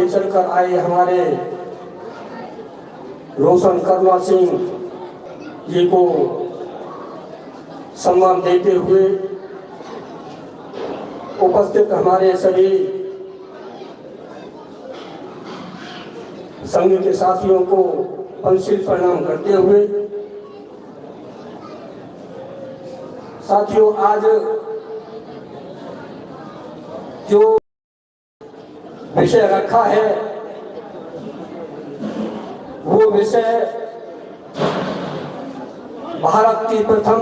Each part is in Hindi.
आगे चलकर आए हमारे रोशन कर्मा सिंह जी को सम्मान देते हुए उपस्थित हमारे सभी संघ के साथियों को पंचशील प्रणाम करते हुए, साथियों आज जो विषय रखा है वो विषय भारत की प्रथम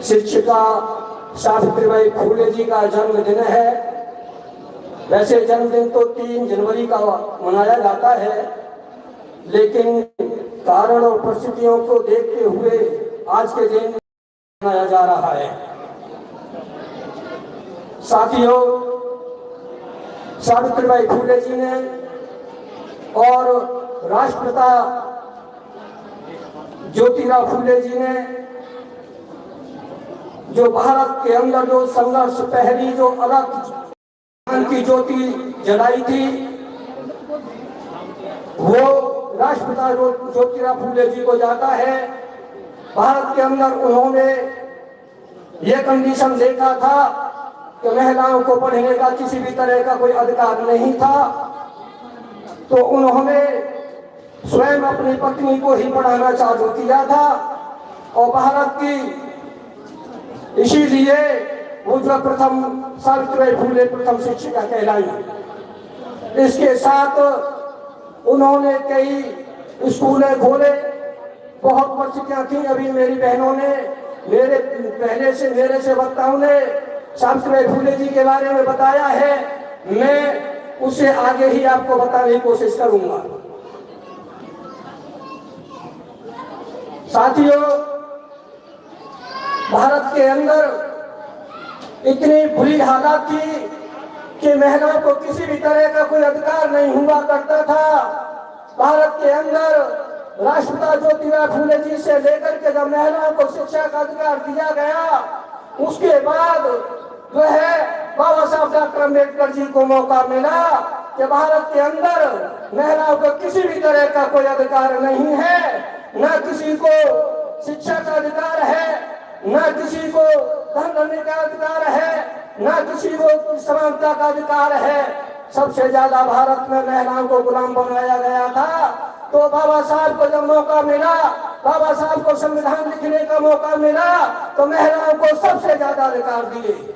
शिक्षिका सावित्रीबाई फुले जी का जन्मदिन है। वैसे जन्मदिन तो 3 जनवरी का मनाया जाता है, लेकिन कारण और परिस्थितियों को देखते हुए आज के दिन मनाया जा रहा है। साथियों, सावित्रीबाई फुले जी ने और राष्ट्रपिता ज्योतिराव फुले जी ने जो भारत के अंदर जो संघर्ष पहली जो अलग की ज्योति जलाई थी, वो राष्ट्रपिता ज्योतिराव फुले जी को जाता है। भारत के अंदर उन्होंने ये कंडीशन देखा था कि महिलाओं को पढ़ने का किसी भी तरह का कोई अधिकार नहीं था, तो उन्होंने स्वयं अपनी पत्नी को ही पढ़ाना चालू किया था और भारत की इसीलिए वो जो प्रथम सावित्रीबाई फुले प्रथम शिक्षिका कहलाई। इसके साथ उन्होंने कई स्कूलें खोले, बहुत परिस्थितियां थी। अभी मेरी बहनों ने मेरे से वक्ताओं ने सावित्रीबाई फुले जी के बारे में बताया है, मैं उससे आगे ही आपको बताने की कोशिश करूंगा। साथियों, भारत के अंदर इतनी बुरी हालत थी कि महिलाओं को किसी भी तरह का कोई अधिकार नहीं हुआ करता था। भारत के अंदर राष्ट्रपिता ज्योतिराव फुले जी से लेकर के जब महिलाओं को शिक्षा का अधिकार दिया गया, उसके बाद जो है बाबा साहब डॉक्टर अम्बेडकर जी को मौका मिला कि भारत के अंदर महिलाओं को किसी भी तरह का कोई अधिकार नहीं है, न किसी को शिक्षा का अधिकार है, न किसी को धन करने का अधिकार है, न किसी को समानता का अधिकार है। सबसे ज्यादा भारत में महिलाओं को गुलाम बनाया गया था। तो बाबा साहब को जब मौका मिला, बाबा साहब को संविधान लिखने का मौका मिला, तो महिलाओं को सबसे ज्यादा अधिकार दिए।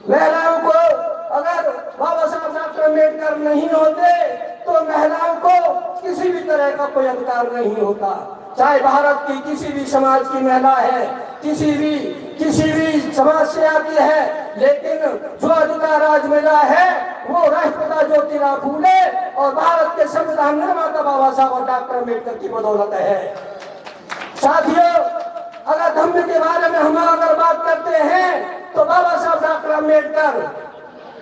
महिलाओं को अगर बाबा साहब डॉक्टर अम्बेडकर नहीं होते तो महिलाओं को किसी भी तरह का कोई अधिकार नहीं होता। चाहे भारत की किसी भी समाज की महिला है, किसी भी समाज से आती है, लेकिन जो अधिकार आज मिला है वो राष्ट्रपिता ज्योतिराव फुले और भारत के संविधान निर्माता बाबा साहब और डॉक्टर अम्बेडकर की बदौलत है। साथियों, अगर धम्म के बारे में हम अगर बात करते हैं तो बाबा साहब डॉक्टर अम्बेडकर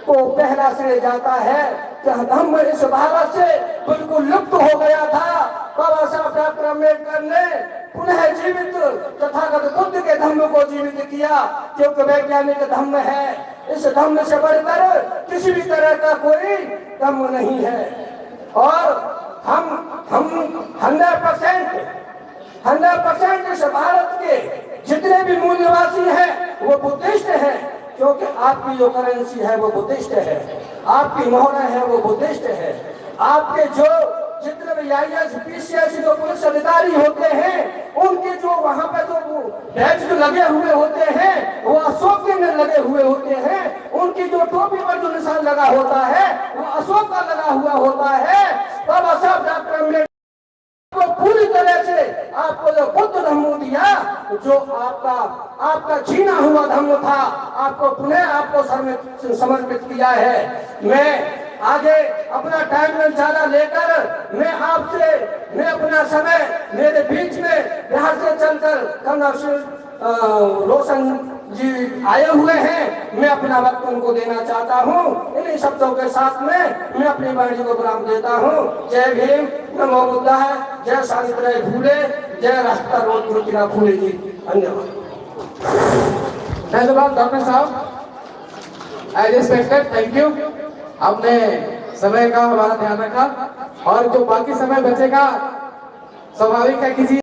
को पहला श्रेय जाता है कि धम्म इस भारत से बिल्कुल लुप्त हो गया था। बाबा साहब डॉक्टर अम्बेडकर ने पुनः जीवित तथागत बुद्ध के धम्म को जीवित किया, क्योंकि वैज्ञानिक धम्म है। इस धम्म से बढ़कर किसी भी तरह का कोई धम्म नहीं है। और हम 100% इस भारत के जितने भी मूल निवासी हैं वो बुद्धिस्ट हैं, क्योंकि आपकी जो करेंसी है वो बुद्धिस्ट है, आपकी मोहर है वो बुद्धिस्ट है। आपके जो जितने भी IAS PCS जो पुलिस अधिकारी होते हैं, उनके जो वहां पे जो बैच लगे हुए होते हैं वो अशोक के लगे हुए होते हैं। उनकी जो टोपी पर जो निशान लगा होता है वो अशोक का लगा हुआ होता है। बाबा साहब डॉक्टर अम्बेडकर को पूरी तरह से आपको जो बुद्ध धम्म दिया, जो आपका छीना हुआ धम्म था, आपको पुनः आपको समर्पित किया है। मैं आगे अपना टाइम ज्यादा लेकर मैं अपना समय मेरे बीच में यहाँ से चलकर कर्नल रोशन जी आए हुए हैं, मैं अपना वक्त उनको देना चाहता हूँ। इन्हीं शब्दों के साथ में मैं अपनी वाणी को विराम देता हूँ। जय भीम, नमो बुद्धाय, जय सावित्रीबाई फुले, जय राष्ट्रपिता ज्योतिराव फुले जी। धन्यवाद। धन्यवाद डॉक्टर साहब, एज एक्सपेक्टेड, थैंक यू। आपने समय का हमारा ध्यान रखा और जो बाकी समय बचेगा स्वाभाविक है किसी